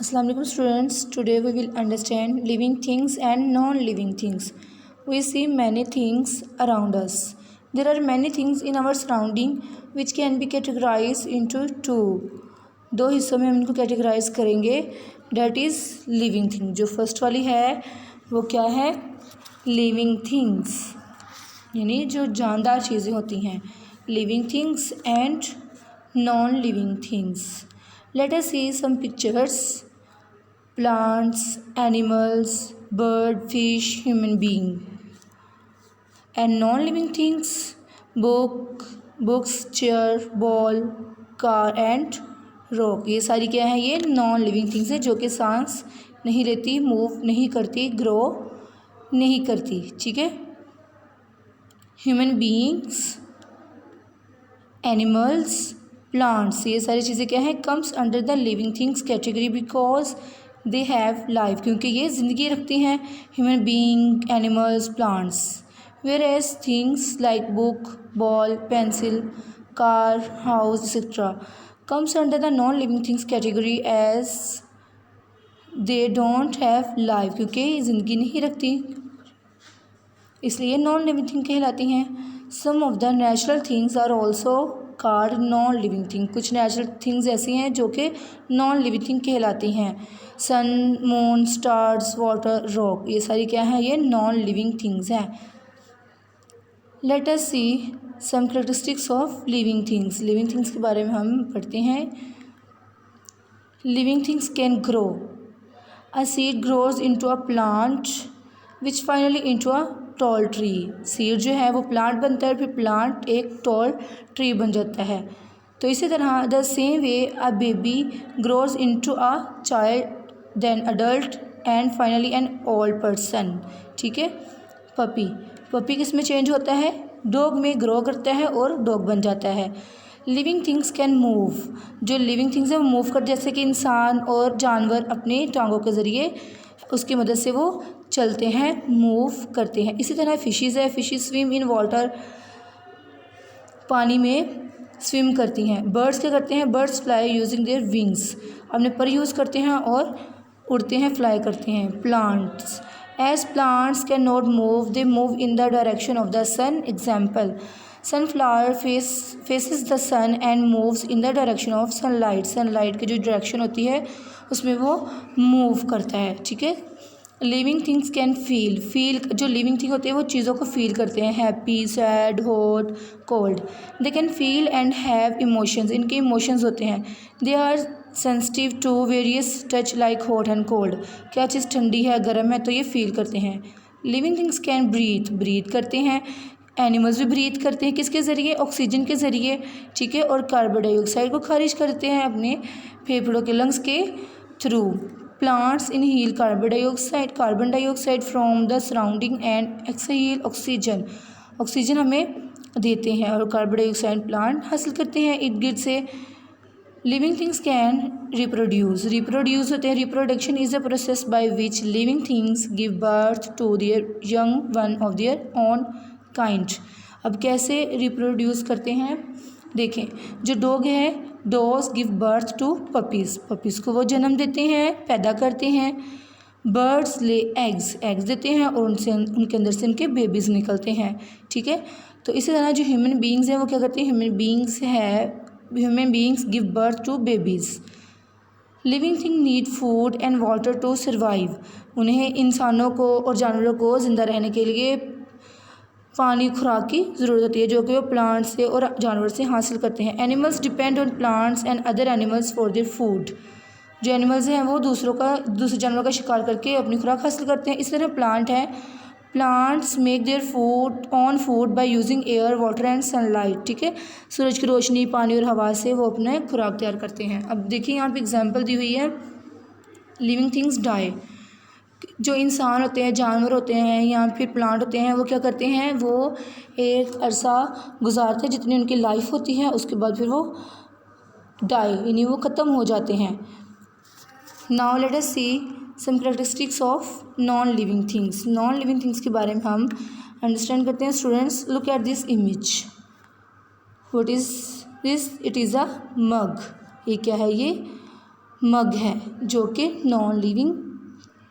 Assalamu alaikum students. Today we will understand living things and non-living things. We see many things around us. There are many things in our surrounding which can be categorized into two. दो हिस्सों में हम इनको categorise करेंगे. That is living thing. जो first वाली है वो क्या है? Living things, यानी जो जानदार चीज़ें होती हैं. Living things and non-living things. Let us see some pictures. Plants, animals, bird, fish, human being. And non-living things, books, chair, ball, car and rock. ये सारी क्या है? ये नॉन लिविंग थिंग्स है जो कि सांस नहीं लेती, मूव नहीं करती, ग्रो नहीं करती. ठीक है. ह्यूमन बीइंग्स, एनिमल्स, प्लांट्स, ये सारी चीज़ें क्या है? Comes under the living things category because they have life, क्योंकि ये ज़िंदगी रखती हैं. Human being, animals, plants. Whereas things like book, ball, pencil, car, house etcetera comes under the non living things category as they don't have life, क्योंकि ये ज़िंदगी नहीं रखती, इसलिए नॉन लिविंग थिंग कहलाती हैं. Some of the natural things are also called non living thing. कुछ natural things ऐसी हैं जो कि नॉन लिविंग थिंग कहलाती हैं. Sun, moon, stars, water, rock, ये सारी क्या है? ये नॉन लिविंग थिंग्स हैं. Let us see some characteristics of living things. Living things के बारे में हम पढ़ते हैं. Living things can grow. A seed grows into a plant which finally into a tall tree. Seed जो है वो प्लांट बनता है, फिर प्लांट एक टॉल ट्री बन जाता है. तो इसी तरह the same way a baby grows into a child, then adult and finally an old person. ठीक है. पपी किस में चेंज होता है? डॉग में ग्रो करता है और डॉग बन जाता है. Living things can move. जो लिविंग थिंग्स है वो मूव कर, जैसे कि इंसान और जानवर अपने टांगों के ज़रिए उसकी मदद से वो चलते हैं, मूव करते हैं. इसी तरह फिशेज़ है. फिशेज़ स्विम इन वाटर, पानी में स्विम करती हैं. बर्ड्स क्या करते हैं? Birds fly using their wings, अपने पर यूज़ करते हैं और उड़ते हैं, फ्लाई करते हैं. Plants, as plants can not move, they move in the direction of the sun. Example, sunflower faces the sun and moves in the direction of sunlight. Sunlight की जो डायरेक्शन होती है उसमें वो मूव करता है. ठीक है. Living things can feel. जो लिविंग थिंग होती है वो चीज़ों को फील करते हैं. Happy, sad, hot, cold. They can feel and have emotions. इनके इमोशंस होते हैं. They are sensitive to various touch like hot and cold. क्या चीज़ ठंडी है, गर्म है, तो ये फील करते हैं. लिविंग थिंग्स कैन ब्रीथ करते हैं. एनिमल्स भी ब्रीथ करते हैं. किसके ज़रिए? ऑक्सीजन के ज़रिए. ठीक है. और कार्बन डाइऑक्साइड को खारिज करते हैं अपने फेफड़ों के, लंग्स के through. Plants inhale carbon dioxide from the surrounding and exhale oxygen. Oxygen हमें देते हैं और कार्बन डाइऑक्साइड प्लांट हासिल करते हैं इर्द गिर्द से. लिविंग थिंग्स कैन रिप्रोड्यूस होते हैं. Reproduction is a process by which living things give birth to their young one of their own kind. अब कैसे रिप्रोड्यूस करते हैं? देखें, जो डॉग है, dogs give birth to puppies को वो जन्म देते हैं, पैदा करते हैं. बर्ड्स ले एग्स देते हैं और उनके अंदर से उनके बेबीज़ निकलते हैं. ठीक है. तो इसी तरह जो ह्यूमन बीइंग्स हैं वो क्या करते हैं? Human beings give birth to babies. Living thing need food and water to survive. उन्हें, इंसानों को और जानवरों को ज़िंदा रहने के लिए पानी, खुराक की ज़रूरत होती है, जो कि वो प्लांट से और जानवर से हासिल करते हैं. Animals depend on plants and other animals for their food. जो एनिमल्स हैं वो दूसरे जानवरों का शिकार करके अपनी खुराक हासिल करते हैं. इस तरह प्लांट है. Plants make their food by using air, water and sunlight. ठीक है. सूरज की रोशनी, पानी और हवा से वो अपने खुराक तैयार करते हैं. अब देखिए यहाँ पे एग्जाम्पल दी हुई है. Living things die. जो इंसान होते हैं, जानवर होते हैं या फिर प्लांट होते हैं, वो क्या करते हैं? वो एक अरसा गुजारते हैं, जितनी उनकी लाइफ होती है, उसके बाद फिर वो डाई, यानी वो ख़त्म हो जाते हैं. Now let us see some characteristics of non living things. Non living things के बारे में हम अंडरस्टैंड करते हैं. Students, look at this image. What is this? It is a mug. ये क्या है? ये मग है जो कि नॉन लिविंग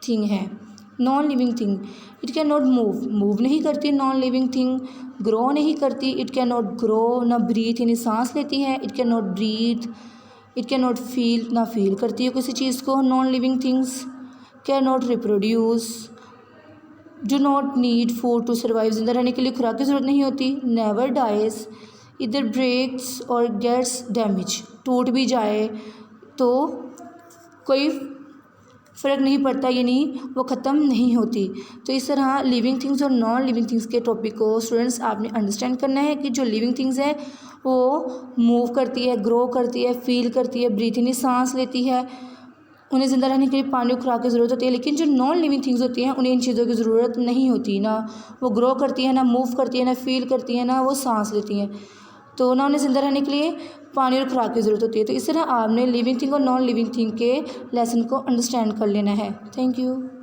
थिंग है। Non living thing, it can not move नहीं करती नॉन लिविंग थिंग। ग्रो नहीं करती, इट कैन नॉट ग्रो। ना ब्रीथ यानी सांस लेती है, it can not breathe. It can not feel, ना फील करती है किसी चीज़ को non living things. Can not reproduce, do not need food to survive, जिंदा रहने के लिए खुराक की ज़रूरत नहीं होती। नेवर डाइज, इधर ब्रेक्स और गेट्स डैमेज, टूट भी जाए तो कोई फ़र्क नहीं पड़ता, यानी वो ख़त्म नहीं होती। तो इस तरह लिविंग थिंग्स और नॉन लिविंग थिंग्स के टॉपिक को स्टूडेंट्स आपने अंडरस्टैंड करना है कि जो लिविंग थिंग्स है वो मूव करती है, ग्रो करती है, फील करती है, ब्रीथ यानी सांस लेती है, उन्हें ज़िंदा रहने के लिए पानी और खुराक की ज़रूरत होती है। लेकिन जो नॉन लिविंग थिंग्स होती हैं उन्हें इन चीज़ों की ज़रूरत नहीं होती, ना वो ग्रो करती है, ना मूव करती है, ना फील करती है, ना वो सांस लेती हैं, तो ना उन्हें ज़िंदा रहने के लिए पानी और खुराक की ज़रूरत होती है। तो इस तरह आपने लिविंग थिंग और नॉन लिविंग थिंग के लेसन को अंडरस्टैंड कर लेना है। Thank you.